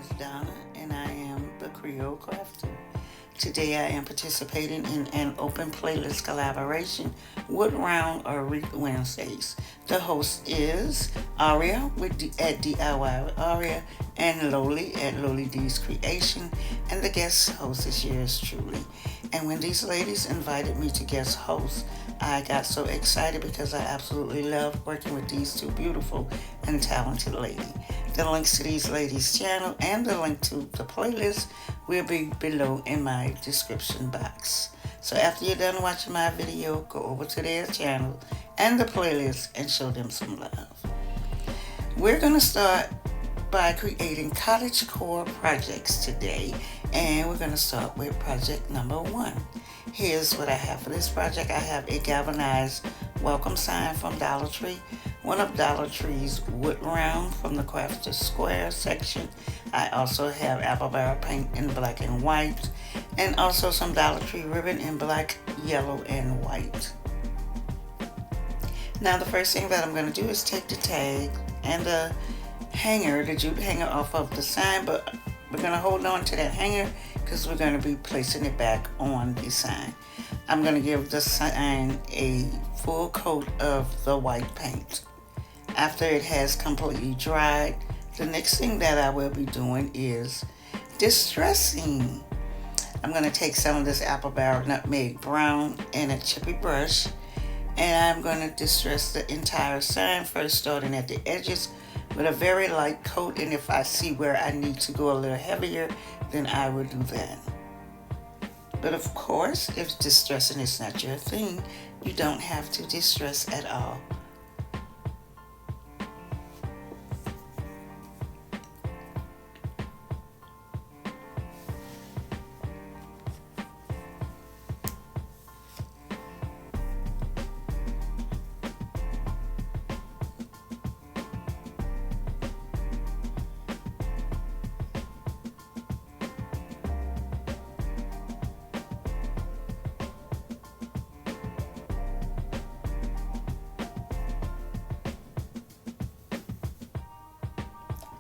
is Donna, and I am the Creole Crafter. Today I am participating in an open playlist collaboration with Round or Read Wednesdays. The host is Aria at DIY with Aria and Loli at Loli D's Creation, and the guest host is yours truly. And when these ladies invited me to guest host, I got so excited because I absolutely love working with these two beautiful and talented ladies. The links to these ladies' channel and the link to the playlist will be below in my description box. So after you're done watching my video, go over to their channel and the playlist and show them some love. We're going to start by creating cottage core projects today, and we're going to start with project number 1. Here's what I have for this project. I have a galvanized welcome sign from Dollar Tree, one of Dollar Tree's wood round from the Cottage Square section. I also have apple barrel paint in black and white, and also some Dollar Tree ribbon in black, yellow, and white. Now the first thing that I'm going to do is take the tag and the hanger, the jute hanger off of the sign, but we're going to hold on to that hanger because we're going to be placing it back on the sign. I'm going to give the sign a full coat of the white paint. After it has completely dried, the next thing that I will be doing is distressing. I'm going to take some of this apple barrel nutmeg brown and a chippy brush, and I'm going to distress the entire sign, first starting at the edges with a very light coat, and if I see where I need to go a little heavier, then I will do that. But of course, if distressing is not your thing, you don't have to distress at all.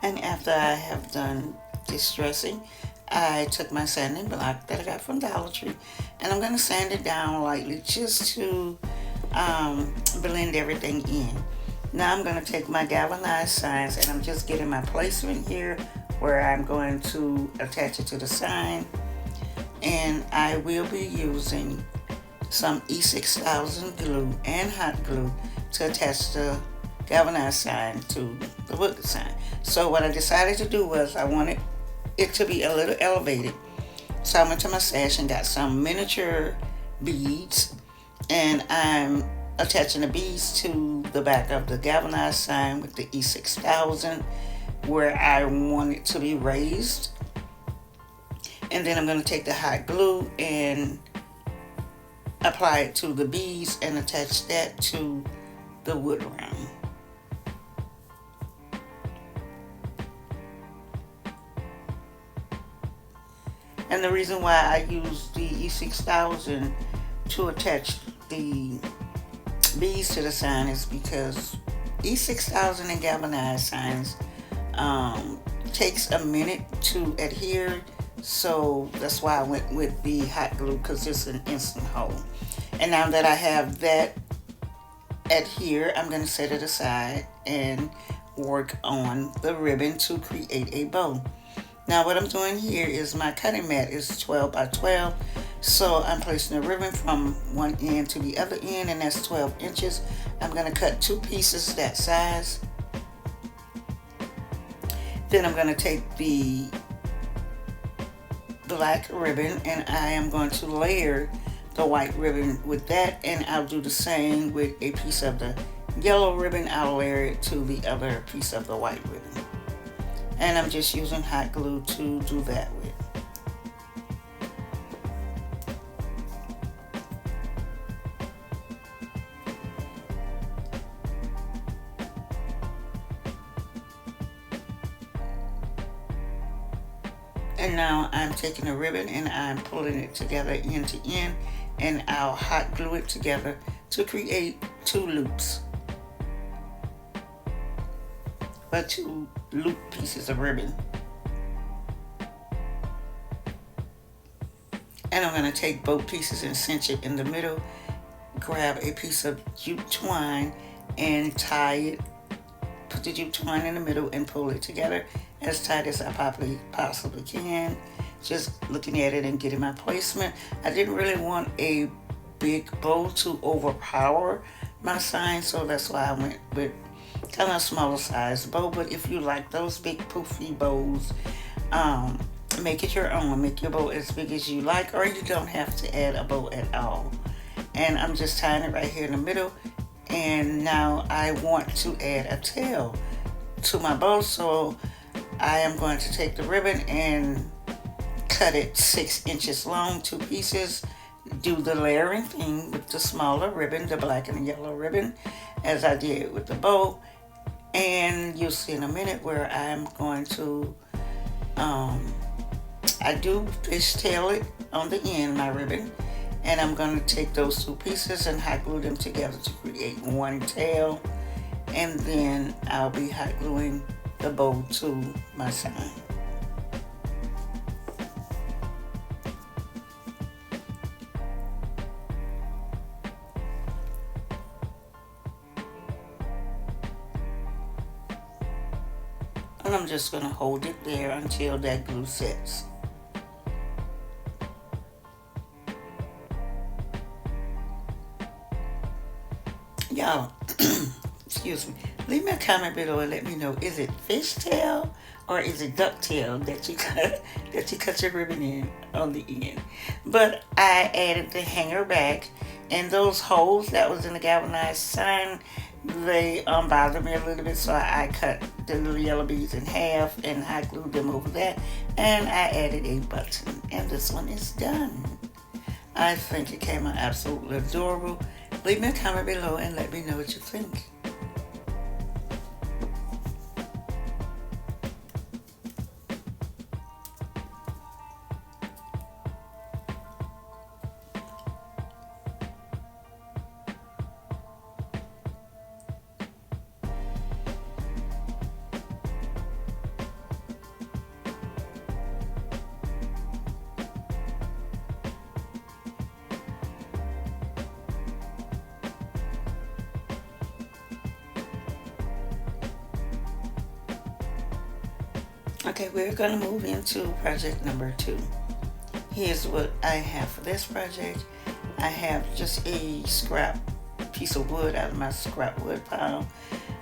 And after I have done distressing, I took my sanding block that I got from Dollar Tree, and I'm going to sand it down lightly just to blend everything in. Now I'm going to take my galvanized signs, and I'm just getting my placement here where I'm going to attach it to the sign. And I will be using some E6000 glue and hot glue to attach the galvanized sign to the wood sign. So what I decided to do was I wanted it to be a little elevated. So I went to my stash and got some miniature beads, and I'm attaching the beads to the back of the galvanized sign with the E6000 where I want it to be raised. And then I'm going to take the hot glue and apply it to the beads and attach that to the wood round. And the reason why I use the E6000 to attach the beads to the sign is because E6000 and galvanized signs takes a minute to adhere. So that's why I went with the hot glue, because it's an instant hold. And now that I have that adhere, I'm going to set it aside and work on the ribbon to create a bow. Now what I'm doing here is my cutting mat is 12 by 12, so I'm placing the ribbon from one end to the other end, and that's 12 inches. I'm going to cut 2 pieces that size. Then I'm going to take the black ribbon and I am going to layer the white ribbon with that, and I'll do the same with a piece of the yellow ribbon. I'll layer it to the other piece of the white ribbon. And I'm just using hot glue to do that with. And now I'm taking a ribbon and I'm pulling it together end to end, and I'll hot glue it together to create 2 loops. But 2 loop pieces of ribbon. And I'm going to take both pieces and cinch it in the middle. Grab a piece of jute twine and tie it. Put the jute twine in the middle and pull it together as tight as I possibly can. Just looking at it and getting my placement. I didn't really want a big bow to overpower my sign, so that's why I went with kind of a smaller size bow. But if you like those big poofy bows, make it your own. Make your bow as big as you like, or you don't have to add a bow at all. And I'm just tying it right here in the middle. And now I want to add a tail to my bow, so I am going to take the ribbon and cut it 6 inches long, 2 pieces. Do the layering thing with the smaller ribbon, the black and the yellow ribbon, as I did with the bow. And you'll see in a minute where I'm going to, I do fishtail it on the end, my ribbon. And I'm going to take those 2 pieces and hot glue them together to create one tail. And then I'll be hot gluing the bow to my sign. And I'm just going to hold it there until that glue sets. Y'all, excuse me, leave me a comment below and let me know, is it fishtail or is it ducktail that you cut your ribbon in on the end? But I added the hanger back, and those holes that was in the galvanized sign, they bothered me a little bit, so I cut the little yellow beads in half and I glued them over that, and I added a button, and this one is done. I think it came out absolutely adorable. Leave me a comment below and let me know what you think. Okay, we're going to move into project number 2. Here's what I have for this project. I have just a scrap piece of wood out of my scrap wood pile,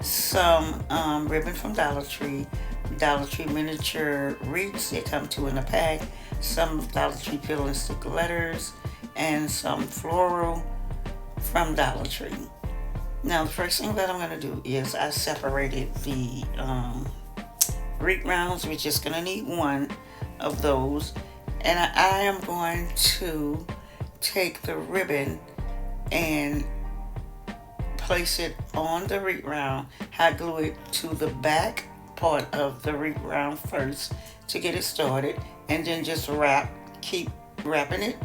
some ribbon from Dollar Tree miniature wreaths. They come 2 in a pack, some Dollar Tree peel and stick letters, and some floral from Dollar Tree. Now the first thing that I'm going to do is I separated the wreath rounds. We're just going to need 1 of those, and I am going to take the ribbon and place it on the wreath round, hot glue it to the back part of the wreath round first to get it started, and then just keep wrapping it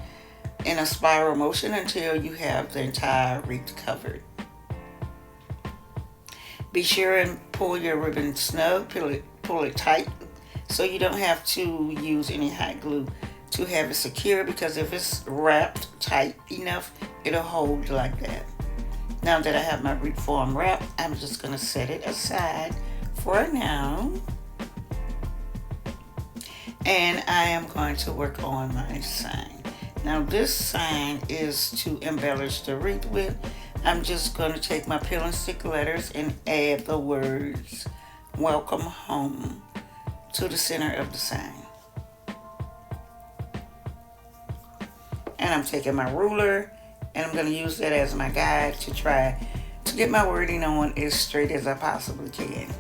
in a spiral motion until you have the entire wreath covered. Be sure and pull your ribbon snug, pull it tight, so you don't have to use any hot glue to have it secure, because if it's wrapped tight enough, it'll hold like that. Now that I have my wreath form wrapped, I'm just going to set it aside for now. And I am going to work on my sign. Now this sign is to embellish the wreath with. I'm just going to take my peel and stick letters and add the words "Welcome Home" to the center of the sign. And I'm taking my ruler and I'm going to use that as my guide to try to get my wording on as straight as I possibly can.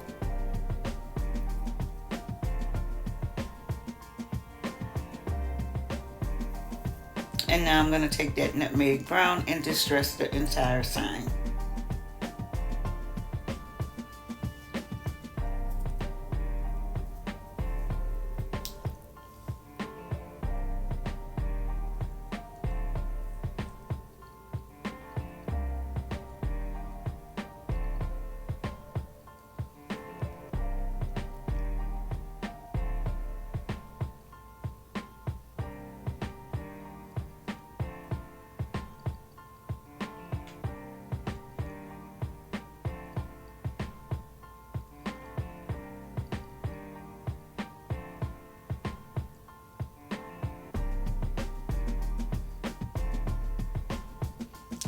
And now I'm going to take that nutmeg brown and distress the entire sign.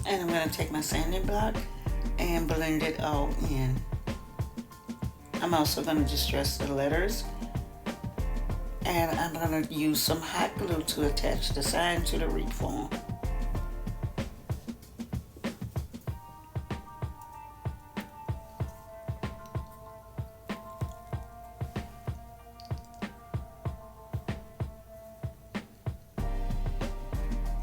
And I'm going to take my sanding block and blend it all in. I'm also going to distress the letters, and I'm going to use some hot glue to attach the sign to the wreath form.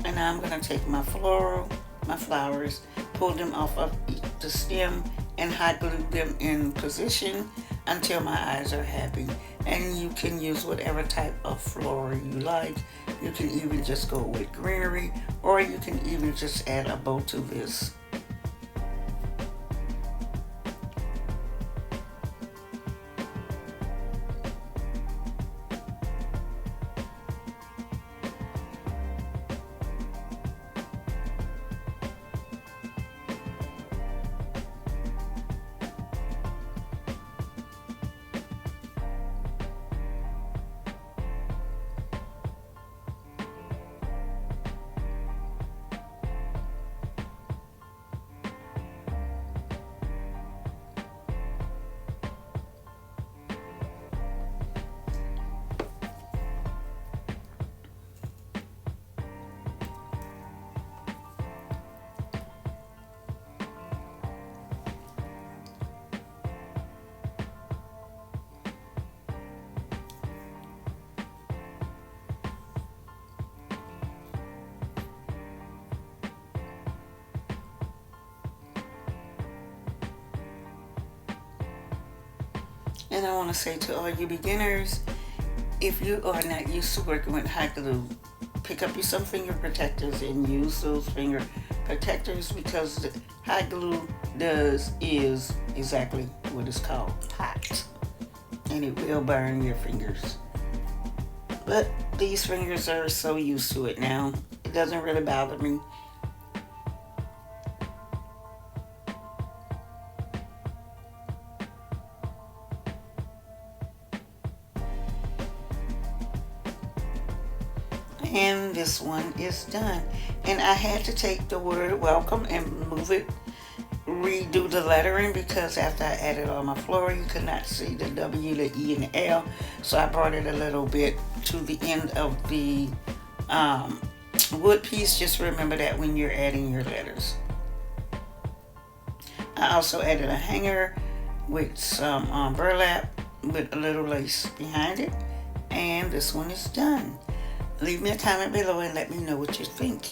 And now I'm going to take my flowers, pull them off of the stem, and hot glue them in position until my eyes are happy. And you can use whatever type of floral you like. You can even just go with greenery, or you can even just add a bow to this. And I want to say to all you beginners, if you are not used to working with hot glue, pick up you some finger protectors and use those finger protectors, because the hot glue is exactly what it's called, hot. And it will burn your fingers. But these fingers are so used to it now, it doesn't really bother me. And this one is done. And I had to take the word welcome and redo the lettering, because after I added all my floral, you could not see the W, the E, and the L. So I brought it a little bit to the end of the wood piece. Just remember that when you're adding your letters. I also added a hanger with some burlap with a little lace behind it. And this one is done. Leave me a comment below and let me know what you think.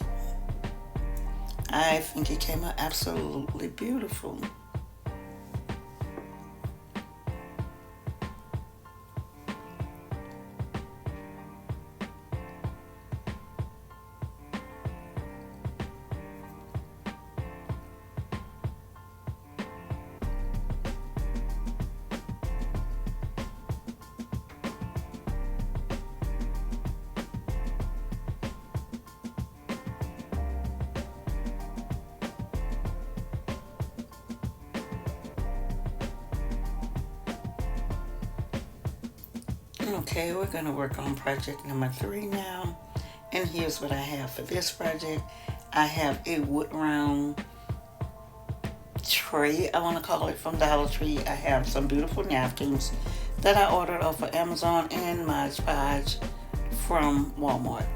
I think it came out absolutely beautiful. Okay, we're going to work on project number 3 now. And here's what I have for this project. I have a wood round tray, I want to call it, from Dollar Tree. I have some beautiful napkins that I ordered off of Amazon, and Mod Podge from Walmart.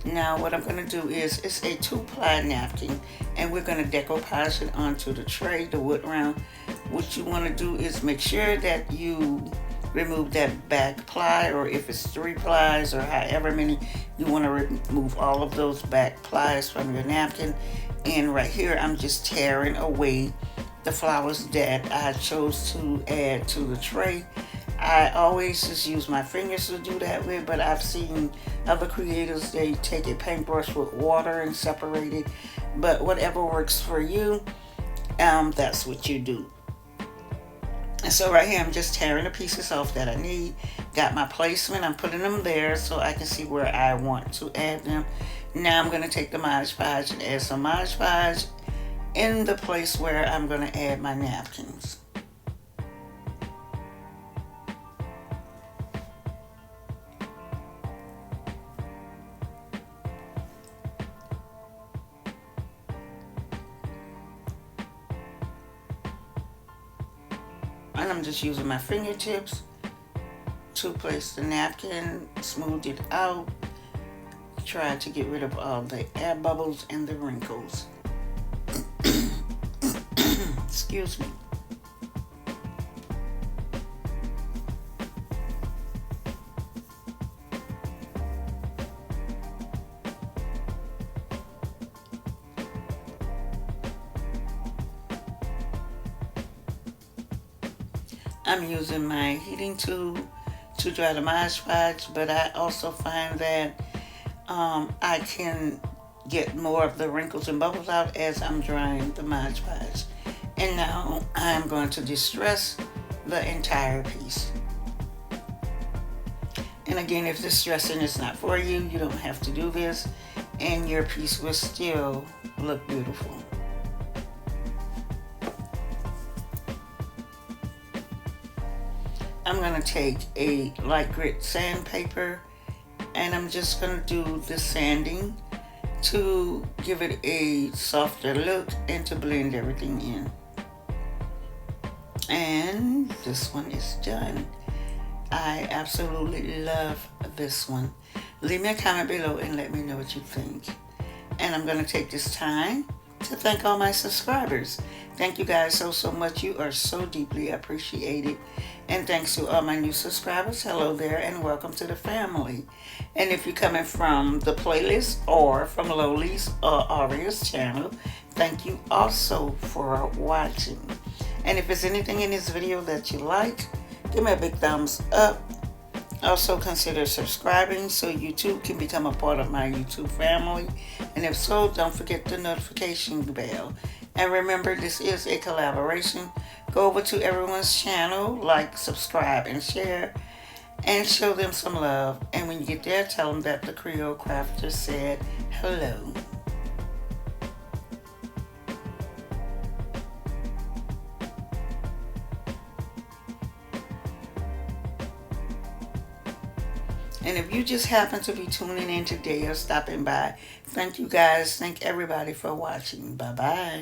Now what I'm going to do is, it's a 2-ply napkin, and we're going to decoupage it onto the tray, the wood round. What you want to do is make sure that you remove that back ply, or if it's 3 plies or however many, you want to remove all of those back plies from your napkin. And right here, I'm just tearing away the flowers that I chose to add to the tray. I always just use my fingers to do that with, but I've seen other creators, they take a paintbrush with water and separate it. But whatever works for you, that's what you do. And so right here, I'm just tearing the pieces off that I need. Got my placement. I'm putting them there so I can see where I want to add them. Now I'm going to take the Mod Podge and add some Mod Podge in the place where I'm going to add my napkins. And I'm just using my fingertips to place the napkin, smooth it out, try to get rid of all the air bubbles and the wrinkles. Excuse me. I'm using my heating tool to dry the Mod Podge, but I also find that I can get more of the wrinkles and bubbles out as I'm drying the Mod Podge. And now I'm going to distress the entire piece. And again, if distressing is not for you, you don't have to do this, and your piece will still look beautiful. I'm going to take a light grit sandpaper and I'm just going to do the sanding to give it a softer look and to blend everything in. And this one is done. I absolutely love this one. Leave me a comment below and let me know what you think. And I'm going to take this time to thank all my subscribers. Thank you guys so much. You are so deeply appreciated. And thanks to all my new subscribers. Hello there and welcome to the family. And if you're coming from the playlist or from Loli's or Aria's channel, thank you also for watching. And if there's anything in this video that you like, give me a big thumbs up. Also consider subscribing so you too can become a part of my YouTube family. And if so, don't forget the notification bell. And remember, this is a collaboration. Go over to everyone's channel, like, subscribe, and share, and show them some love. And when you get there, tell them that the Creole Crafter said hello. And if you just happen to be tuning in today or stopping by, thank you guys. Thank everybody for watching. Bye-bye.